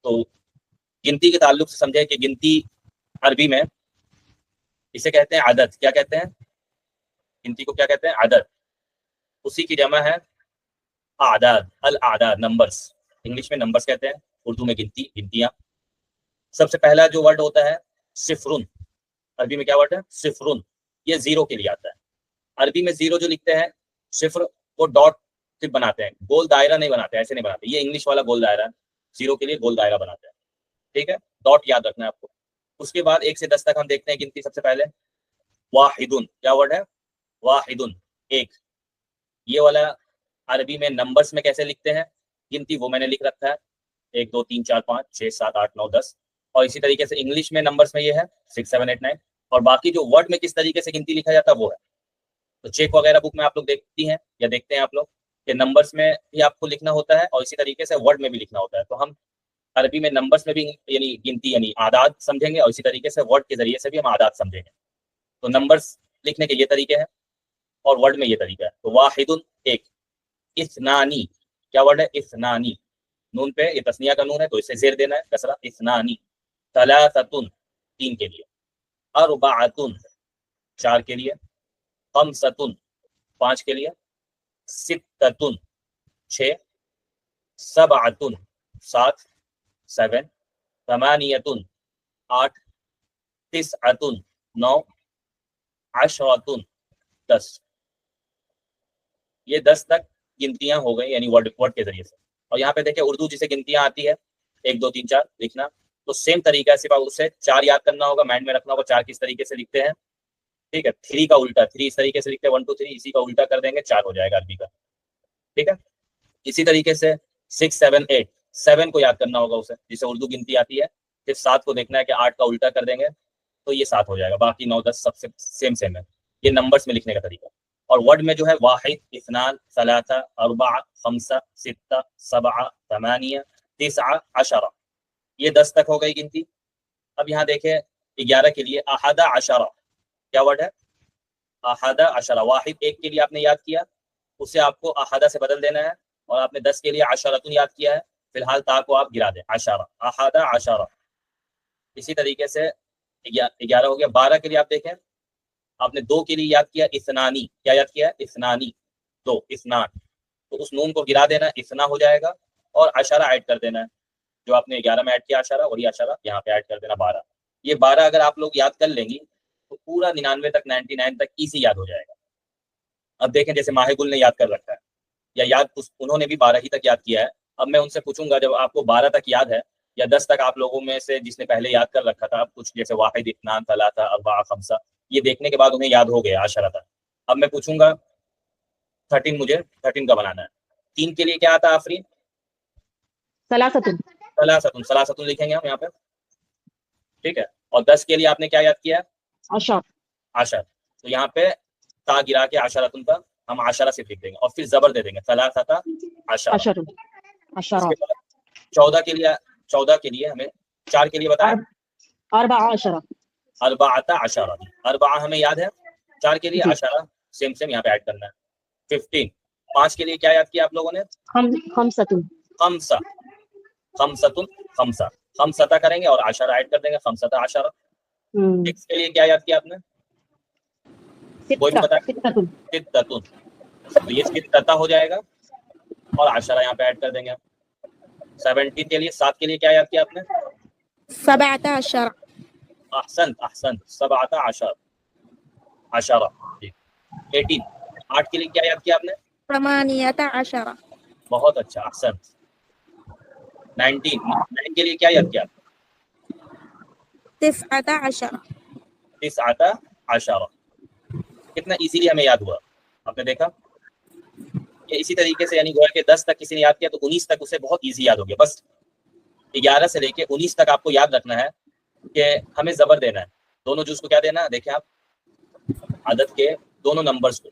تو گنتی کے تعلق سے سمجھے کہ گنتی عربی میں اسے کہتے ہیں عدد. کیا کہتے ہیں؟ گنتی کو کیا کہتے ہیں؟ عدد. اسی کی جمع ہے اعداد، الاعداد، نمبرز. انگلش میں نمبرز کہتے ہیں، اردو میں گنتی، گنتیاں. سب سے پہلا جو ورڈ ہوتا ہے صفرن. عربی میں کیا ورڈ ہے؟ صفرن. یہ زیرو کے لیے آتا ہے. عربی میں زیرو جو لکھتے ہیں صفر وہ ڈاٹ صرف بناتے ہیں، گول دائرہ نہیں بناتے، ایسے نہیں بناتے. یہ انگلش والا گول دائرہ ہے، زیرو کے لیے گول دائرہ بناتے ہیں. ٹھیک ہے، ڈاٹ یاد رکھنا ہے آپ کو. اس کے بعد 1 سے 10 تک ہم دیکھتے ہیں گنتی. سب سے پہلے واحدن. کیا ورڈ ہے؟ واحدن، ایک. یہ والا عربی میں نمبرز میں کیسے لکھتے ہیں گنتی وہ میں نے لکھ رکھا ہے، 1 2 3 4 5 6 7 8 9 10. اور اسی طریقے سے انگلش میں نمبرز میں یہ ہے 6 7 8 9. اور باقی جو ورڈ میں کس طریقے سے گنتی لکھا جاتا ہے وہ ہے. تو چیک وغیرہ بک میں آپ لوگ دیکھتی ہیں یا دیکھتے ہیں آپ لوگ کہ نمبرز میں بھی آپ کو لکھنا ہوتا ہے اور اسی طریقے سے ورڈ میں بھی لکھنا ہوتا ہے. تو ہم عربی میں نمبرز میں بھی یعنی گنتی یعنی اعداد سمجھیں گے اور اسی طریقے سے ورڈ کے ذریعے سے بھی ہم اعداد سمجھیں گے. تو نمبرز لکھنے کے یہ طریقے ہیں اور ورڈ میں یہ طریقہ ہے. تو واحد، ایک. اثنانی. کیا ورڈ ہے؟ اثنانی. نون پہ یہ تسنیہ کا نون ہے تو اسے زیر دینا ہے کسرہ. اثنانی. ثلاثۃ، 3 کے لیے. اربعۃ، 4 کے لیے. خمسۃ، 5 کے لیے. ستۃ، 6. سبعۃ، 7. 7. ثمانیۃ، 8. تسعۃ، 9. عشرۃ، 10. یہ 10 تک گنتیاں ہو گئی یعنی ورڈ کے ذریعے سے. اور یہاں پہ دیکھیں اردو جسے گنتیاں آتی ہے 1 2 3 4 لکھنا، تو سیم طریقہ ہے، صرف اسے 4 یاد کرنا ہوگا، مائنڈ میں رکھنا ہوگا 4 کس طریقے سے لکھتے ہیں. ٹھیک ہے، 3 کا الٹا 3 اس طریقے سے لکھتے ہیں، 1 2 3 اسی کا الٹا کر دیں گے 4 ہو جائے گا عربی کا. ٹھیک ہے، اسی طریقے سے 6 7 8 7 کو یاد کرنا ہوگا اسے جسے اردو گنتی آتی ہے. پھر 7 کو دیکھنا ہے کہ 8 کا الٹا کر دیں گے تو یہ 7 ہو جائے گا. باقی 9 10 سب سے سیم ہے. یہ نمبرز میں لکھنے کا طریقہ. اور ورڈ میں جو ہے واحد، اثنان، ثلاثہ، اربع، خمسہ، ستہ، سبع، ثمانیہ، تسع، عشرہ. یہ 10 تک ہو گئی گنتی. اب یہاں دیکھیں 11 کے لیے احد عشرہ. کیا ورڈ ہے؟ احد عشرہ. واحد 1 کے لیے آپ نے یاد کیا، اسے آپ کو احدہ سے بدل دینا ہے. اور آپ نے 10 کے لیے عشرۃ یاد کیا ہے، فی الحال تا کو آپ گرا دیں. عشرہ، احد عشرہ. اسی طریقے سے 11 ہو گیا. 12 کے لیے آپ دیکھیں، آپ نے 2 کے لیے یاد کیا اثنانی. کیا یاد کیا؟ اثنانی، 2. اثنان. تو اس نون کو گرا دینا، اثنا ہو جائے گا. اور عشرہ ایڈ کر دینا ہے، جو آپ نے 11 میں ایڈ کیا عشرہ، اور یہ عشرہ یہاں پہ ایڈ کر دینا 12. یہ 12 اگر آپ لوگ یاد کر لیں گی تو پورا 99 تک 99 تک ایزی یاد ہو جائے گا. اب دیکھیں جیسے ماہ گل نے یاد کر رکھا ہے یا یاد انہوں نے بھی 12 ہی تک یاد کیا ہے. اب میں ان سے پوچھوں گا جب آپ کو 12 تک یاد ہے یا 10 تک آپ لوگوں میں سے جس نے پہلے یاد کر رکھا تھا کچھ جیسے واحد، اثنان، ثلاثہ، اربعہ، خمسہ، یہ دیکھنے کے بعد انہیں یاد ہو گیا عشرہ تک. اب میں پوچھوں گا 13، مجھے 13 کا بنانا ہے. 3 کے لیے کیا آتا ہے آفرین؟ ثلاثۃ لکھیں گے ہم یہاں پہ. ٹھیک ہے، اور 10 کے لیے آپ نے کیا یاد کیا؟ عشر. تو یہاں پہ تا گرا کے عشرۃ پر ہم عشرہ صرف لکھ دیں گے اور پھر زبر دے دیں گے ثلاثۃ عشرہ. 14 کے لیے 14 کے لیے ہمیں 4 کے لیے بتائیں. اربعۃ عشرہ. اربعہ ہمیں یاد ہے، 4 کے لیے عشرہ سیم یہاں پہ ایڈ کرنا ہے. 15. 5 کے لیے کیا یاد کیا آپ لوگوں نے؟ خمسہ. خمسہ کریں گے اور عشرہ ایڈ کر دیں گے، خمسۃ عشرہ. 6 کے لیے کیا یاد کیا آپ نے؟ کوئی بھی بتا. ستۃ. تو یہ ستۃ ہو جائے گا اور عشرہ یہاں پہ ایڈ کر دیں گے. 17 کے لیے 7 کے لیے کیا یاد کیا آپ نے؟ سبعۃ عشرہ. احسنت 17 عشرہ. 18. 8 کے لیے کیا یاد کیا آپ نے؟ ثمانیۃ عشرہ. بہت اچھا، احسنت. 19. 9 کے لیے کیا یاد کیا؟ تسعۃ عشرہ. 19 عشرہ. کتنا ایزیلی ہمیں یاد ہوا، آپ نے دیکھا کہ اسی طریقے سے یعنی گویا کہ 10 تک کسی نے یاد کیا تو 19 تک اسے بہت ایزی یاد ہو گیا. بس 11 سے لے کے 19 تک آپ کو یاد رکھنا ہے کہ ہمیں زبر دینا ہے. دونوں جز کو کیا دینا ہے؟ دیکھیں آپ عدد کے دونوں نمبرز کو،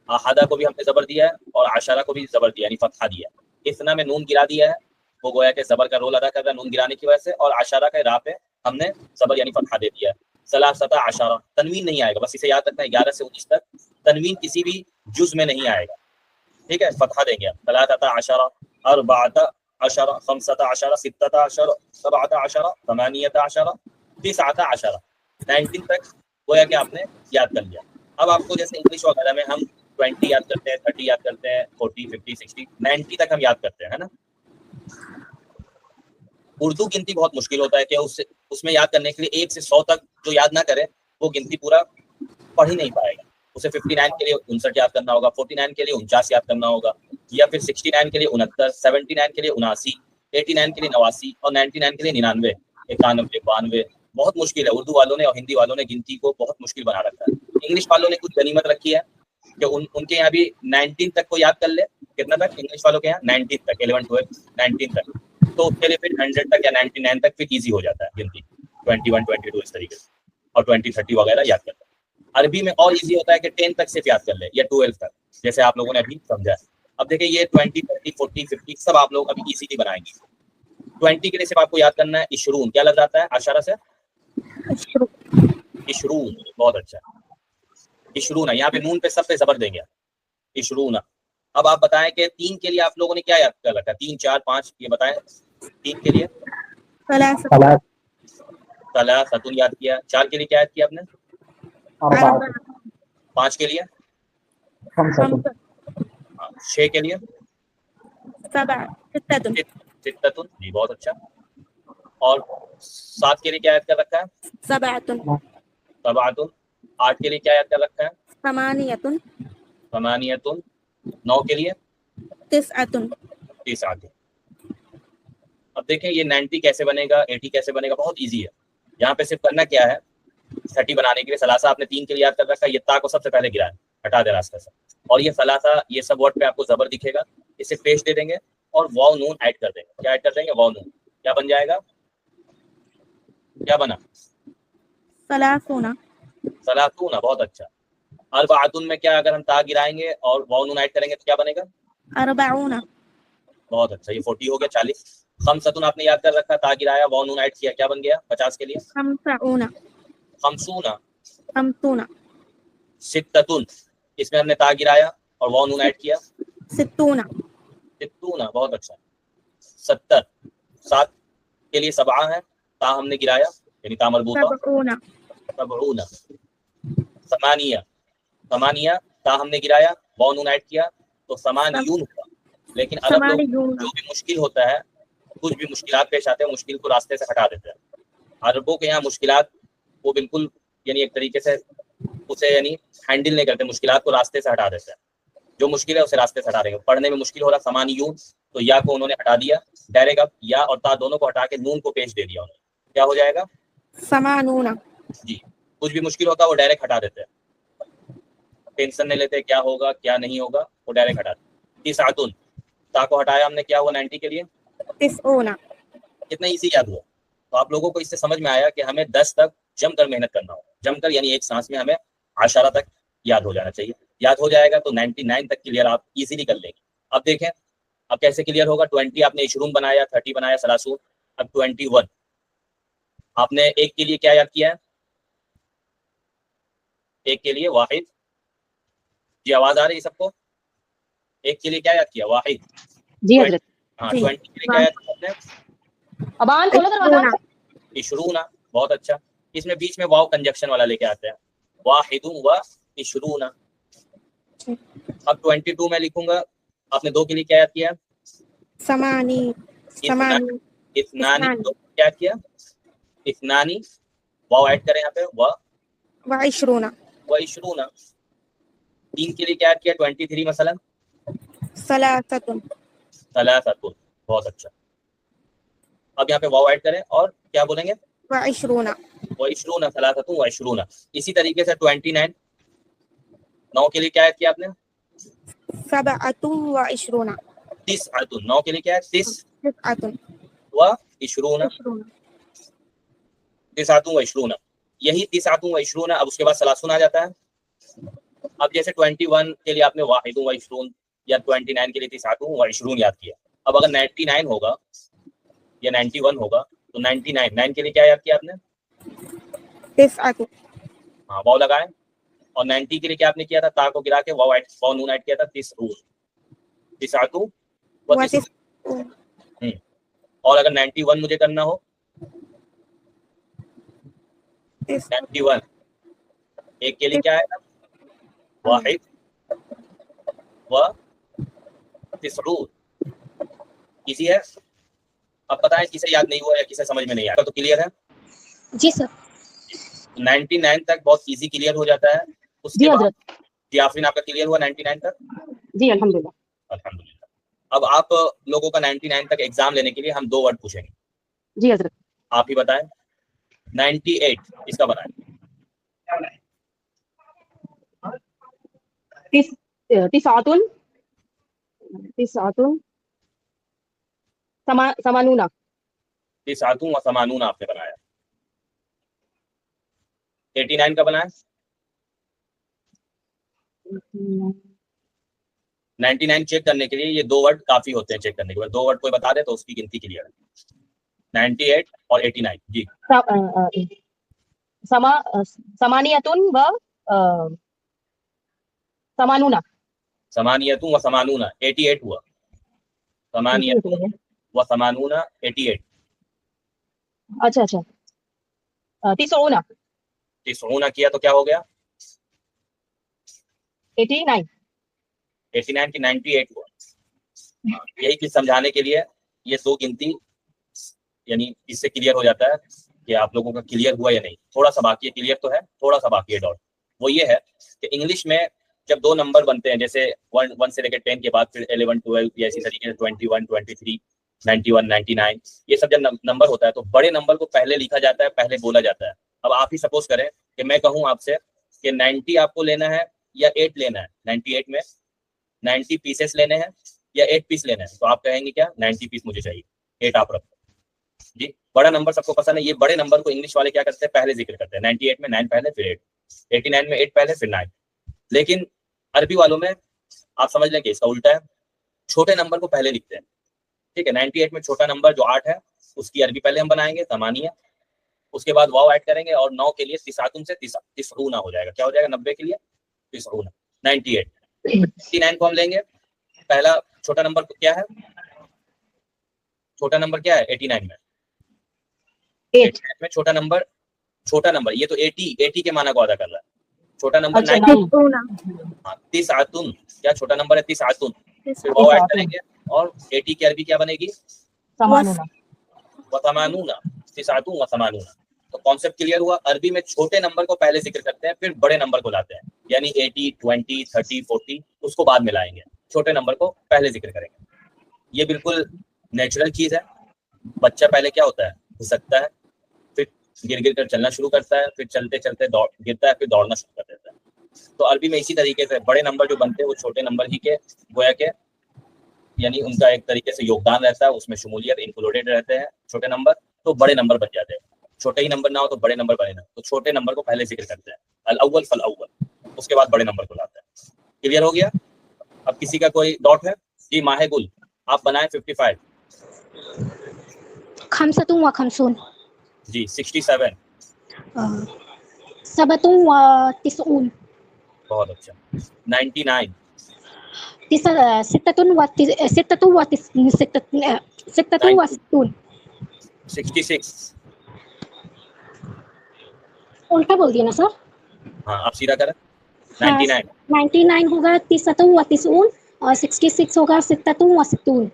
احدہ کو بھی ہم نے زبر دیا ہے اور عشرہ کو بھی زبر دیا یعنی فتحہ دیا. اثنا میں نون گرا دیا ہے، وہ گویا کہ زبر کا رول ادا کر رہا ہے نون گرانے کی وجہ سے، اور عشرہ کے راہ پہ ہم نے زبر یعنی فتحہ دے دیا ہے. ثلاثۃ عشرہ. تنوین نہیں آئے گا، بس اسے یاد رکھنا ہے 11 سے 19 تک تنوین کسی بھی جز میں نہیں آئے گا. ٹھیک ہے، فتحہ دیں گے. ثلاثۃ عشرہ، اربعۃ عشرة 15 16 17 18 19 19 تک گویا کہ آپ نے یاد کر لیا. اب آپ کو جیسے انگلش وغیرہ میں ہم 20 یاد کرتے ہیں, 30 یاد کرتے ہیں, 40 50 60 90 تک ہم یاد کرتے ہیں, ہے نا. اردو گنتی بہت مشکل ہوتا ہے کہ اس میں یاد کرنے کے لیے 1 سے 100 تک جو یاد نہ کرے وہ گنتی پورا پڑھ ہی نہیں پائے گا. اسے 59 کے لیے 59 یاد کرنا ہوگا, 49 کے لیے 49 یاد کرنا ہوگا, یا پھر 69 کے لیے 69, 79 کے لیے 79, 89 کے لیے 89 اور 99 کے لیے 99, 91, 92. بہت مشکل ہے. اردو والوں نے اور ہندی والوں نے گنتی کو بہت مشکل بنا رکھا ہے. انگلش والوں نے کچھ غنیمت رکھی ہے کہ ان کے یہاں بھی 19 تک کو یاد کر لے. کتنا تک انگلش والوں کے یہاں 19 تک, 11 12 19 تک, تو اس کے لیے پھر 100 تک یا 99 تک پھر ایزی ہو جاتا ہے گنتی, 21 22 اس طریقے سے, اور 20 30 وغیرہ یاد کرتا ہے. عربی میں اور ایزی ہوتا ہے کہ 10 تک صرف یاد کر لے یا 12 تک, جیسے آپ لوگوں نے ابھی سمجھا. اب دیکھیں یہ 20 30 40 50 سب آپ لوگ ابھی ایزیلی بنائیں گے. 20 کے لیے صرف آپ کو یاد کرنا ہے اشرون. کیا لفظ آتا ہے عشرہ سے؟ اشرون. بہت اچھا, اشرون. یہاں پہ نون پہ سب پہ زبر دیں گے, اشرون. اب آپ بتائیں کہ 3 کے لیے آپ لوگوں نے کیا یاد کر رکھا؟ 3 4 5 یہ بتائیں. 3 کے لیے ثلاثۃ یاد کیا. 4 کے لیے کیا یاد کیا آپ نے؟ 5 کے لیے 6 کے لیے 7 ستۃ. جی بہت اچھا. اور 7 کے لیے کیا یاد کر رکھا ہے؟ 7 سبعۃ. 8 کے لیے کیا یاد کر رکھا ہے؟ 8 ثمانیۃ. 9 کے لیے 9 9. اب دیکھیں یہ 90 کیسے بنے گا, 80 کیسے بنے گا. بہت ایزی ہے. یہاں پہ صرف کرنا کیا ہے, 30 بنانے کے لیے ثلاثہ آپ نے 3 کے لیے یاد کر رکھا ہے. یہ تا کو سب سے پہلے گرائیں, ہٹا دے راستہ سے, اور یہ ثلاثہ یہ سب ورڈ پہ آپ کو زبر دکھے گا, اسے پیش دے دیں گے اور واو نون ایڈ کر دیں گے. کیا ایڈ کر دیں گے؟ واو نون. کیا بن جائے گا؟ کیا بنا؟ 30. بہت اچھا. اربعۃ میں کیا اگر ہم تا گرائیں گے اور واو نون ایڈ کریں گے تو کیا بنے گا؟ 40 بہت اچھا. یہ 40 ہو گیا. 40. خمسۃ آپ نے یاد کر رکھا, تا گرایا, واو نون ایڈ کیا, کیا بن گیا 50 کے لیے؟ 50. 50 ستۃ, اس میں ہم نے تا گرایا اور واو نون ایڈ کیا, 60 60. بہت اچھا. 70. 7 کے لیے 7 ہے, تا ہم نے گرایا یعنی تا مربوطہ, 70. 8 تا ہم نے گرایا, واو نون ایڈ کیا تو 8 ہوا. لیکن عرب لوگ جو بھی مشکل ہوتا ہے, کچھ بھی مشکلات پیش آتے ہیں, مشکل کو راستے سے ہٹا دیتے ہیں. عربوں کے یہاں مشکلات وہ بالکل یعنی ایک طریقے سے اسے یعنی ہینڈل نہیں کرتے, مشکلات کو راستے سے ہٹا دیتے ہیں. جو مشکل ہے اسے راستے سے ہٹا دیں گے. پڑھنے میں مشکل ہو رہا سمانیون, تو یا کو انہوں نے ہٹا دیا ڈائریکٹ. اب یا اور تا دونوں کو ہٹا کے نون کو پیش دے دیا انہوں نے. کیا ہو جائے گا؟ 80 جی. کچھ بھی مشکل ہوتا ہے وہ ڈائریکٹ ہٹا دیتے ہیں, ٹینشن نہیں لیتے کیا ہوگا کیا نہیں ہوگا, وہ ڈائریکٹ ہٹا دیتے. 9. تا کو ہٹایا ہم نے, کیا ہوا 90 کے لیے؟ 90 کتنا ایزی یاد ہوا. تو آپ لوگوں کو اس سے سمجھ میں آیا کہ ہمیں 10 تک جم کر محنت کرنا ہوگا. جم کر یعنی ایک سانس میں ہمیں 10 تک یاد ہو جانا چاہیے. یاد ہو جائے گا تو 99 تک کلیئر آپ ایزیلی کر لیں گے. اب دیکھیں اب کیسے کلیئر ہوگا. 20 آپ نے 20 بنایا, 30 بنایا, 30. اب 21 آپ نے 1 کے لیے کیا یاد کیا ہے؟ 1 کے لیے واحد. جی آواز آ رہی ہے سب کو؟ 1 کے لیے کیا یاد کیا؟ واحد. جی حضرت. ہاں 20 کے لیے کیا یاد کیا آپ نے؟ ابان کھولو دروازہ. 20. بہت اچھا. اس میں بیچ میں واو کنجکشن والا لے کے آتے ہیں, واحد و 20. اب 22 میں لکھوں گا. آپ نے 2 کے لیے کیا یاد کیا؟ 8 اثنانی. کیا کیا؟ اثنانی. واو ایڈ کریں یہاں پہ, و 20 20. 3 کے لیے کیا یاد کیا؟ 23 مثلا 3 بہت اچھا. اب یہاں پہ واو ایڈ کریں اور کیا بولیں گے؟ 20 20. 23. اسی طریقے سے 29. 9 کے لیے کیا یاد کیا آپ نے؟ 27 9 کے لیے کیا ہے؟ 29. 29. یہی 29. اب اس کے بعد 30 آ جاتا ہے. اب جیسے 21 کے لیے آپ نے واحد و 20 یا 29 کے لیے 29 یاد کیا. اب اگر 99 ہوگا یا 91 ہوگا تو 99 کے لیے کیا یاد کیا آپ نے؟ 9 ہاں واو لگائیں. اور 90 کے لیے کیا آپ نے کیا تھا؟ تا کو گرا کے واو نون ایڈ کیا تھا. 90. اور اگر 91 مجھے کرنا ہو 91 ایک کے لیے کیا ہے نا واحد و تسعون ایزی ہے. اب بتائیں کسے یاد نہیں ہوا یا کسے سمجھ میں نہیں آیا تو کلیئر ہے. جی سر. 99 تک بہت ایزی کلیئر ہو جاتا ہے. اس جی کے بعد حضرت. جی آفرین آپ کا کلیئر ہوا 99 تک؟ جی الحمدللہ. الحمدللہ. اب آپ لوگوں کا 99 تک ایگزام لینے کے لیے ہم 2 ورڈ پوچھیں گے. جی حضرت. آپ ہی بتائیں 98 اس کا بتائیں. تسعة ثمانون. 89 و 80 آپ نے بنایا. 89 کا بنایا. 99 چیک کرنے کے لیے یہ 2 ورڈ کافی ہوتے ہیں چیک کرنے کے بعد. 2 ورڈ کوئی بتا دے تو اس کی گنتی کلیئر ہے. 98 اور 89 جی. ثمانية وثمانون. 88 و 80 88 ہوا. 88 و 80 88. اچھا اچھا. 90 90 کیا تو کیا ہو گیا 89. 89 کی 98 ہوا. یہی چیز سمجھانے کے لیے یہ 2 گنتی یعنی اس سے کلیئر ہو جاتا ہے کہ آپ لوگوں کا کلیئر ہوا یا نہیں. تھوڑا سا باقی ہے, کلیئر تو ہے, تھوڑا سا باقی ہے ڈاٹ. وہ یہ ہے کہ انگلش میں جب 2 نمبر بنتے ہیں جیسے 1 سے لے کے 10 کے بعد پھر 11 12 یا اسی طریقے سے 21 23 91 99 یہ سب جب نمبر ہوتا ہے تو بڑے نمبر کو پہلے لکھا جاتا ہے, پہلے بولا جاتا ہے. اب آپ ہی سپوز کریں کہ میں کہوں آپ سے کہ 90 آپ کو لینا ہے یا 8 لینا ہے. 98 میں 90 پیسز لینے ہیں یا 8 پیس لینا ہے تو آپ کہیں گے کیا 90 پیس مجھے چاہیے, 8 آپ رکھو. جی بڑا نمبر سب کو پسند ہے. یہ بڑے نمبر کو انگلش والے کیا کرتے ہیں پہلے ذکر کرتے ہیں. 98 میں 9 پہلے پھر 8, 89 میں 8 پہلے پھر 9. لیکن عربی والوں میں آپ سمجھ لیں کہ اس کا الٹا ہے, چھوٹے نمبر کو پہلے لکھتے ہیں. ٹھیک ہے 98 میں چھوٹا نمبر جو 8 ہے اس کی عربی پہلے ہم بنائیں گے ثمانیہ, اس کے بعد واو ایڈ کریں گے اور 9 کے لیے تسعتم سے تسعون ہو جائے گا. کیا ہو جائے گا 90 کے لیے تسعون. 98 89 کو ہم لیں گے پہلا چھوٹا نمبر کیا ہے, چھوٹا نمبر کیا ہے 89 میں 89 میں چھوٹا نمبر یہ تو 80 کے معنی کو ادا کر رہا ہے. چھوٹا نمبر 9 تسعتن کیا چھوٹا نمبر ہے تسعتن. پھر واو ایڈ کریں گے اور 80 کی عربی کیا بنے گی وثمانون. تسعتن وثمانون. تو کانسیپٹ کلیئر ہوا. عربی میں چھوٹے نمبر کو پہلے ذکر کرتے ہیں پھر بڑے نمبر کو لاتے ہیں, یعنی 80 20 30 40 اس کو بعد میں لائیں گے, چھوٹے نمبر کو پہلے ذکر کریں گے. یہ بالکل نیچرل چیز ہے. بچہ پہلے کیا ہوتا ہے گھسکتا ہے, پھر گر کر چلنا شروع کرتا ہے, پھر چلتے چلتے گرتا ہے, پھر دوڑنا شروع کر دیتا ہے. تو عربی میں اسی طریقے سے بڑے نمبر جو بنتے ہیں وہ چھوٹے نمبر ہی کے گویا کے یعنی ان کا ایک طریقے سے یوگدان رہتا ہے, اس میں شمولیت انکلوڈیڈ رہتے ہیں چھوٹے نمبر, تو بڑے نمبر بن جاتے ہیں. چھوٹے ہی نمبر نہ ہو تو بڑے نمبر بنے نا, تو چھوٹے نمبر کو پہلے ذکر کرتے ہیں الاول فالاول, اس کے بعد بڑے نمبر کو لاتے ہیں. کلیئر ہو گیا؟ اب کسی کا کوئی ڈاؤٹ ہے؟ جی ماہ گل آپ بنائیں 55. 55. جی 67. 97. بہت اچھا. 99. 66. الٹا بول دیا نا سر. ہاں آپ سیدھا کریں. 99. 99 ہوگا 99 اور 66 ہوگا 66.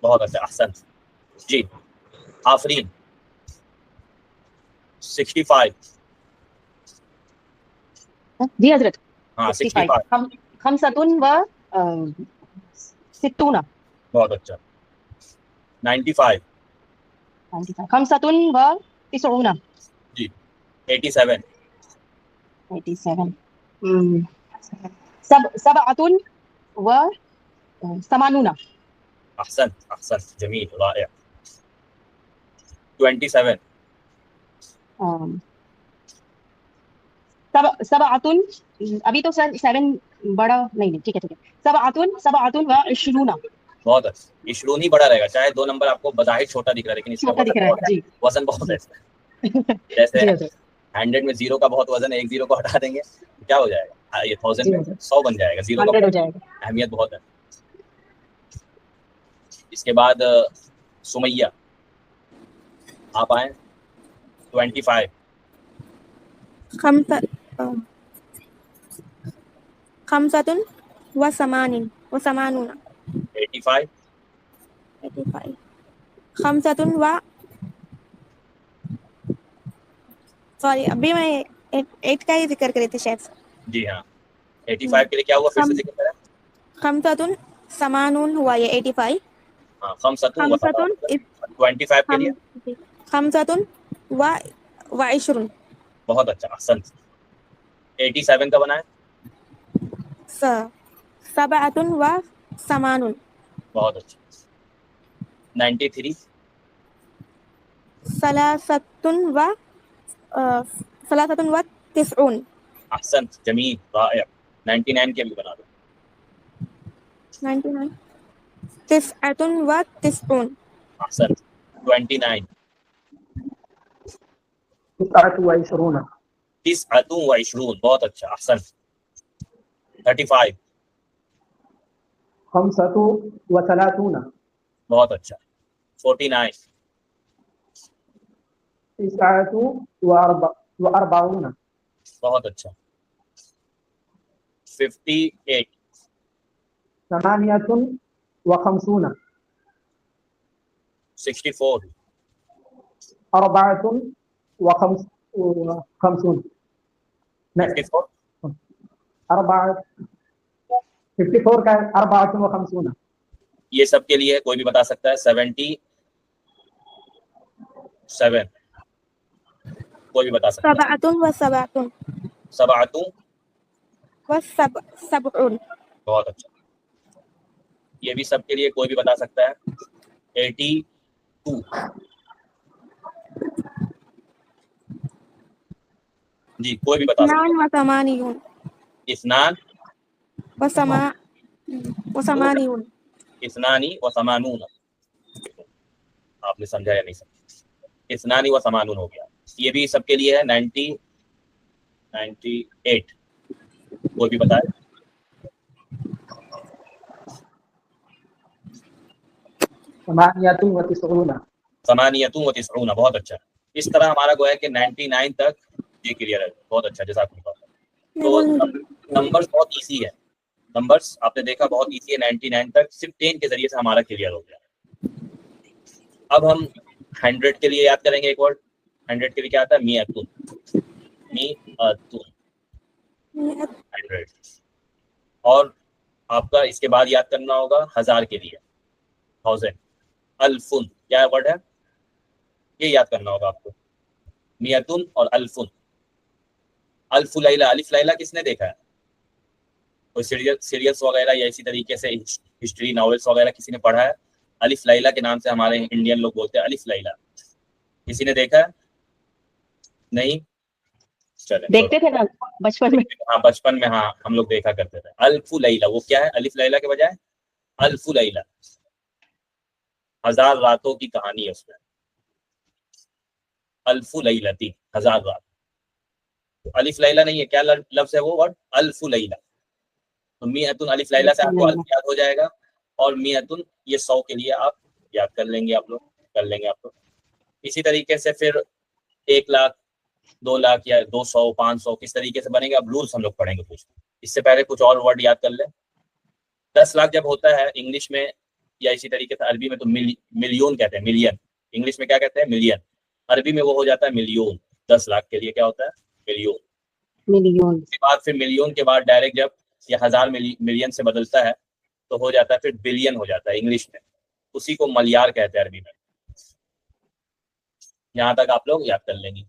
بہت اچھا احسن. جی آفرین 65. جی حضرت. ہاں 65. خمسة وستون. بہت اچھا. 95. خمسة وتسعون. جی 87. 87. سبعة وثمانون. احسن جمیل رائع. 27. سبعة ابھی تو سر 7 بڑا نہیں ٹھیک ہے. سبعة وعشرون. بہت اچھا. عشرون ہی بڑا رہے گا, چاہے 2 نمبر آپ کو بظاہر چھوٹا دکھ رہا ہے لیکن اس کا وزن بہت ہے. جیسے 100 میں 0 کا بہت وزن ہے, ایک 0 کو ہٹا دیں گے کیا ہو جائے گا, یہ 1000 میں 100 بن جائے گا. 0 کا اہمیت بہت ہے. اس کے بعد سمیہ آپ آئیں 25 خمسة وثمانين وثمانون 85 85 خمسة سوری ابھی میں 8 کا ہی ذکر کری تھی شاید. جی ہاں 85 کے لیے کیا ہوا پھر سے ذکر کریں. خمسة ثمانون ہوا یہ 85. ہاں خمسۃ 25 کے لیے خمسة وعشرون. بہت اچھا احسن. 87 کا بنائیں. سبعة وثمانون. بہت اچھا. 93 ثلاثة وتسعون. احسن جمیل رائع. 99 کے بھی بنا دو. 99 تسعة وتسعون. احسن. 29 29 29 بہت اچھا احسن. 35 35 بہت اچھا. 49 49 بہت اچھا. 58 58 64 54 54 کا 54. یہ سب کے لیے کوئی بھی بتا سکتا ہے. 77 کوئی بھی بتا سکتا ہے. سبعة 7 وسبعون. بہت اچھا. یہ بھی سب کے لیے کوئی بھی بتا سکتا ہے. 82 جی کوئی بھی بتا سکتا اثنان وثمانون. ہے. اثنان وثمانون. اثنانی و ثمانون. آپ نے سمجھا یا نہیں سمجھا. اثنانی و ثمانون ہو گیا. یہ بھی سب کے لیے ہے. 98 کوئی بھی بتائے. 98 بہت اچھا. اس طرح ہمارا گویا کہ 99 تک یہ کلیئر ہے. بہت اچھا جزاک اللہ. تو نمبرز بہت ایزی ہے. نمبرز آپ نے دیکھا بہت ایزی ہے. 99 تک صرف 10 کے ذریعے سے ہمارا کلیئر ہو گیا. اب ہم 100 کے لیے یاد کریں گے ایک ورڈ. 100 کے لیے کیا آتا ہے؟ میعتن. 100. اور آپ کا اس کے بعد یاد کرنا ہوگا 1000 کے لیے 1000. الفن کیا ورڈ ہے؟ یہ یاد کرنا ہوگا آپ کو. میعتن اور الفن. الف لیلہ. الف لیلہ کس نے دیکھا ہے؟ کوئی سیریلس وغیرہ یا اسی طریقے سے ہسٹری ناولس وغیرہ کسی نے پڑھا ہے؟ الف لیلہ کے نام سے ہمارے انڈین لوگ بولتے ہیں الف لیلہ. کسی نے دیکھا ہے؟ نہیں چلیں دیکھتے تھے نا بچپن میں. ہاں بچپن میں ہاں ہم لوگ دیکھا کرتے تھے. الف لیلہ وہ کیا ہے؟ الف لیلہ کے بجائے الف لیلہ 1000 راتوں کی کہانی ہے اس میں. الف لیلتی 1000 رات. الف لیلہ نہیں ہے. کیا لفظ ہے وہ ورڈ؟ الف لیلہ. تو میعتن الف لیلہ سے آپ کو الف یاد ہو جائے گا. اور میعتن یہ 100 کے لیے آپ یاد کر لیں گے. آپ لوگ کر لیں گے آپ لوگ. اسی طریقے سے پھر 1 لاکھ 2 لاکھ یا 200 500 کس طریقے سے بنے گا. اب رولس ہم لوگ پڑھیں گے کچھ. اس سے پہلے کچھ اور ورڈ یاد کر لیں. 10 لاکھ جب ہوتا ہے انگلش میں یا اسی طریقے سے عربی میں تو ملین کہتے ہیں. ملین انگلش میں کیا کہتے ہیں؟ ملین. عربی میں وہ ہو جاتا ہے ملین. 10 لاکھ کے لیے کیا ہوتا ہے؟ ملین. ملین. اس کے بعد پھر ملین کے بعد ڈائریکٹ جب یہ 1000 ملین سے بدلتا ہے تو ہو جاتا ہے پھر بلین ہو جاتا ہے انگلش میں. اسی کو ملیار کہتے ہیں عربی میں. یہاں تک آپ لوگ یاد کر لیں گے.